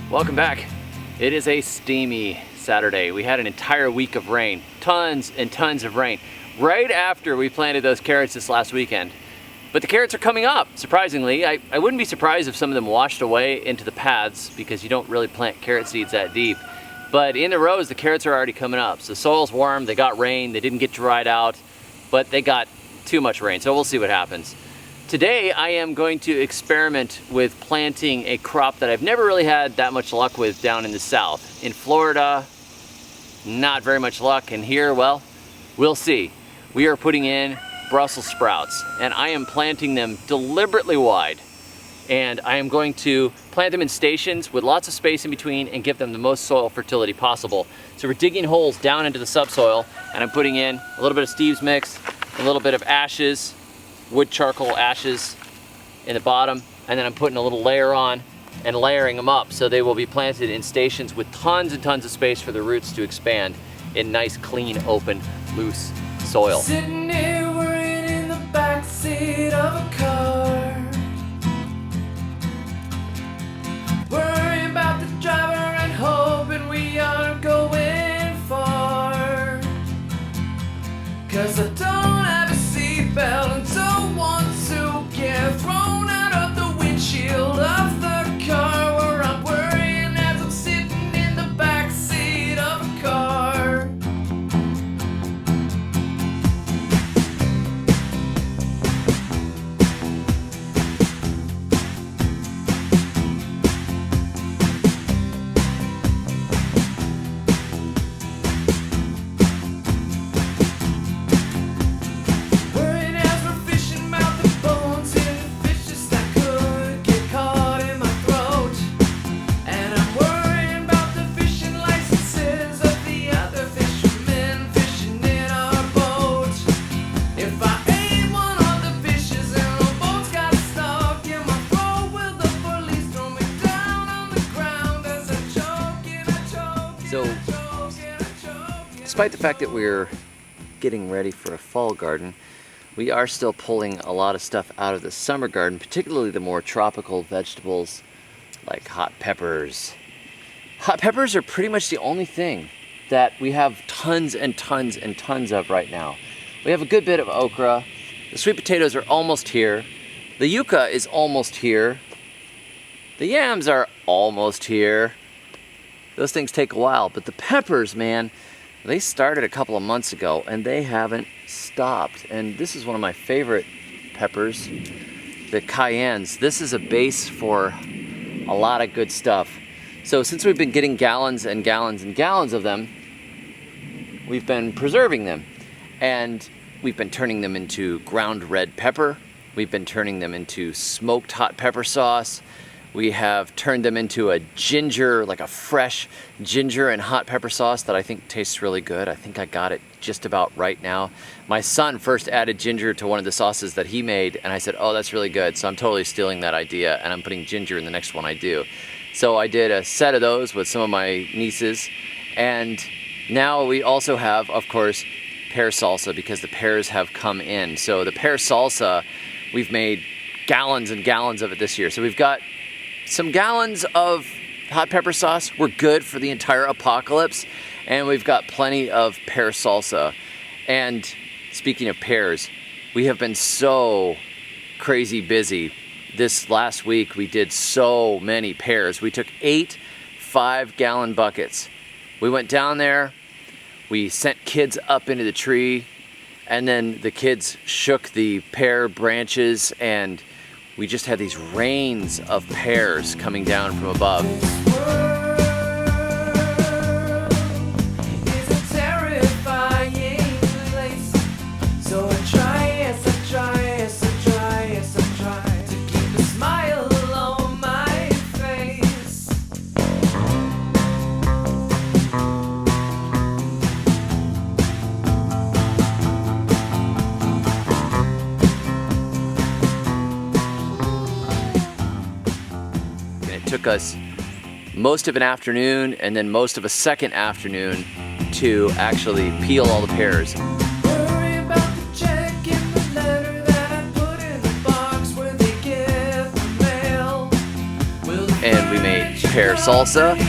Welcome back. It is a steamy Saturday. We had an entire week of rain, tons and tons of rain, right after we planted those carrots this last weekend. But the carrots are coming up, surprisingly. I wouldn't be surprised if some of them washed away into the paths because you don't really plant carrot seeds that deep. But in the rows, the carrots are already coming up. So the soil's warm, they got rain, they didn't get dried out, but they got too much rain, so we'll see what happens. Today, I am going to experiment with planting a crop that I've never really had that much luck with down in the south. In Florida, not very much luck, and here, well, we'll see. We are putting in Brussels sprouts, and I am planting them deliberately wide. And I am going to plant them in stations with lots of space in between and give them the most soil fertility possible. So we're digging holes down into the subsoil, and I'm putting in a little bit of Steve's mix, a little bit of ashes, wood charcoal ashes in the bottom, and then I'm putting a little layer on and layering them up so they will be planted in stations with tons and tons of space for the roots to expand in nice, clean, open, loose soil. Sitting here worrying in the backseat of a car, worrying about the driver and hoping we aren't going far. 'Cause I don't have a seatbelt and don't want to get thrown out of the windshield of the car, where I'm worrying as I'm sitting in the backseat of a car. So, despite the fact that we're getting ready for a fall garden, we are still pulling a lot of stuff out of the summer garden, particularly the more tropical vegetables like hot peppers. Hot peppers are pretty much the only thing that we have tons and tons and tons of right now. We have a good bit of okra. The sweet potatoes are almost here. The yucca is almost here. The yams are almost here. Those things take a while, but the peppers, man, they started a couple of months ago and they haven't stopped. And this is one of my favorite peppers, the cayennes. This is a base for a lot of good stuff. So since we've been getting gallons and gallons and gallons of them, we've been preserving them. And we've been turning them into ground red pepper. We've been turning them into smoked hot pepper sauce. We have turned them into a ginger, like a fresh ginger and hot pepper sauce that I think tastes really good. I think I got it just about right now. My son first added ginger to one of the sauces that he made, and I said, oh, that's really good. So I'm totally stealing that idea, and I'm putting ginger in the next one I do. So I did a set of those with some of my nieces, and now we also have, of course, pear salsa because the pears have come in. So the pear salsa, we've made gallons and gallons of it this year. So we've got some gallons of hot pepper sauce. We're good for the entire apocalypse. And we've got plenty of pear salsa. And speaking of pears, we have been so crazy busy. This last week, we did so many pears. We took 8 5-gallon buckets. We went down there, we sent kids up into the tree, and then the kids shook the pear branches, and we just had these rains of pears coming down from above. Took us most of an afternoon and then most of a second afternoon to actually peel all the pears. And we made pear salsa.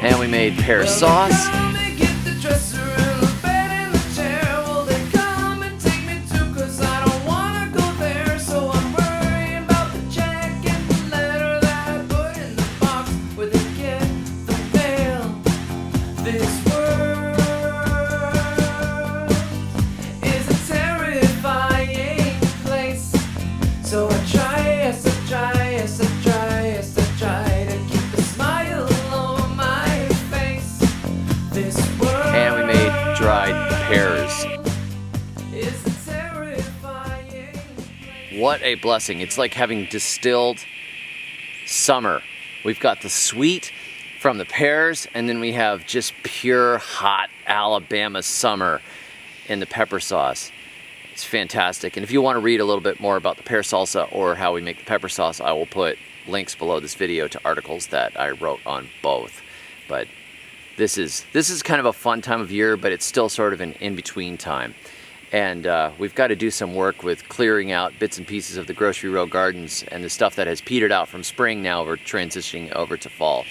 And we made pear sauce. Pears. What a blessing. It's like having distilled summer. We've got the sweet from the pears, and then we have just pure hot Alabama summer in the pepper sauce. It's fantastic. And if you want to read a little bit more about the pear salsa or how we make the pepper sauce, I will put links below this video to articles that I wrote on both. But this is kind of a fun time of year, but it's still sort of an in-between time. And we've got to do some work with clearing out bits and pieces of the grocery row gardens and the stuff that has petered out from spring. Now we're transitioning over to fall.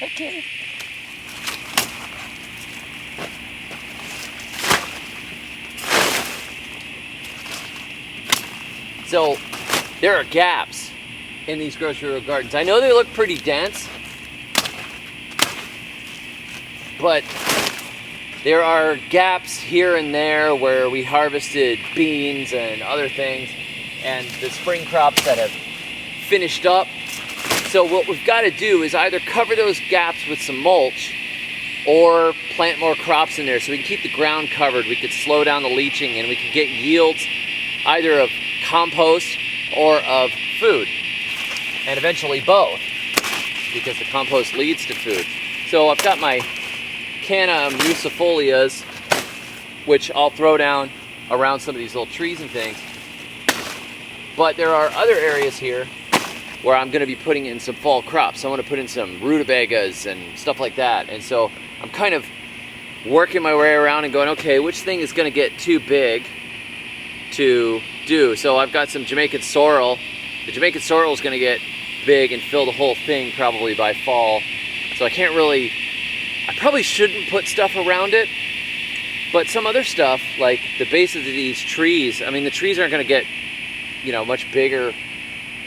Okay. So there are gaps in these grocery row gardens. I know they look pretty dense, but there are gaps here and there where we harvested beans and other things, and the spring crops that have finished up. So what we've got to do is either cover those gaps with some mulch or plant more crops in there so we can keep the ground covered. We could slow down the leaching and we can get yields either of compost or of food, and eventually both, because the compost leads to food. So I've got my canna musifolias, which I'll throw down around some of these little trees and things. But there are other areas here where I'm going to be putting in some fall crops. I want to put in some rutabagas and stuff like that. And so I'm kind of working my way around and going, okay, which thing is going to get too big to do? So I've got some Jamaican sorrel. The Jamaican sorrel is going to get big and fill the whole thing probably by fall. So I probably shouldn't put stuff around it. But some other stuff, like the bases of these trees, I mean, the trees aren't going to get, much bigger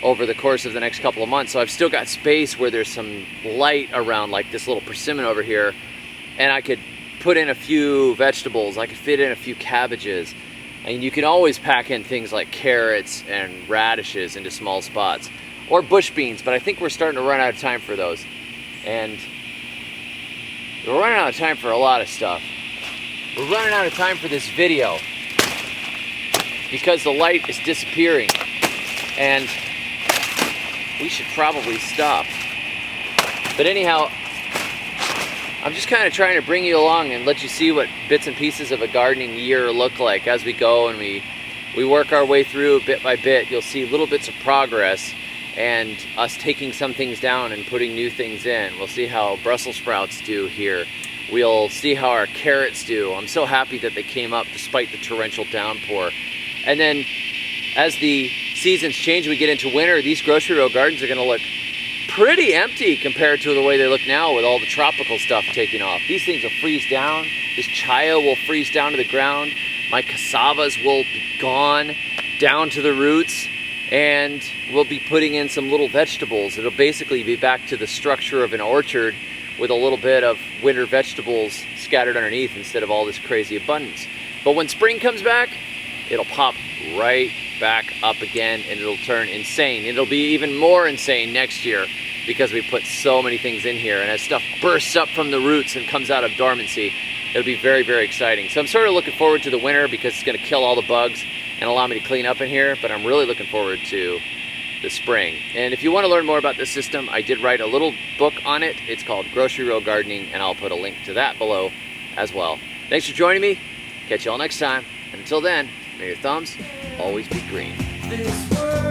over the course of the next couple of months. So I've still got space where there's some light around, like this little persimmon over here, and I could put in a few vegetables. I could fit in a few cabbages, and you can always pack in things like carrots and radishes into small spots, or bush beans, but I think we're starting to run out of time for those. And we're running out of time for a lot of stuff. We're running out of time for this video because the light is disappearing, and we should probably stop. But anyhow, I'm just kind of trying to bring you along and let you see what bits and pieces of a gardening year look like as we go and we work our way through bit by bit. You'll see little bits of progress and us taking some things down and putting new things in. We'll see how Brussels sprouts do here. We'll see how our carrots do. I'm so happy that they came up despite the torrential downpour. And then as the seasons change, we get into winter, these grocery row gardens are going to look pretty empty compared to the way they look now with all the tropical stuff taking off. These things will freeze down. This chaya will freeze down to the ground. My cassavas will be gone down to the roots, and we'll be putting in some little vegetables. It'll basically be back to the structure of an orchard with a little bit of winter vegetables scattered underneath instead of all this crazy abundance. But when spring comes back, it'll pop right back up again, and it'll turn insane. It'll be even more insane next year because we put so many things in here, and as stuff bursts up from the roots and comes out of dormancy, it'll be very, very exciting. So I'm sort of looking forward to the winter because it's going to kill all the bugs and allow me to clean up in here, but I'm really looking forward to the spring. And if you want to learn more about this system, I did write a little book on it. It's called Grocery Row Gardening, and I'll put a link to that below as well. Thanks for joining me. Catch you all next time. And until then, may your thumbs always be green. This world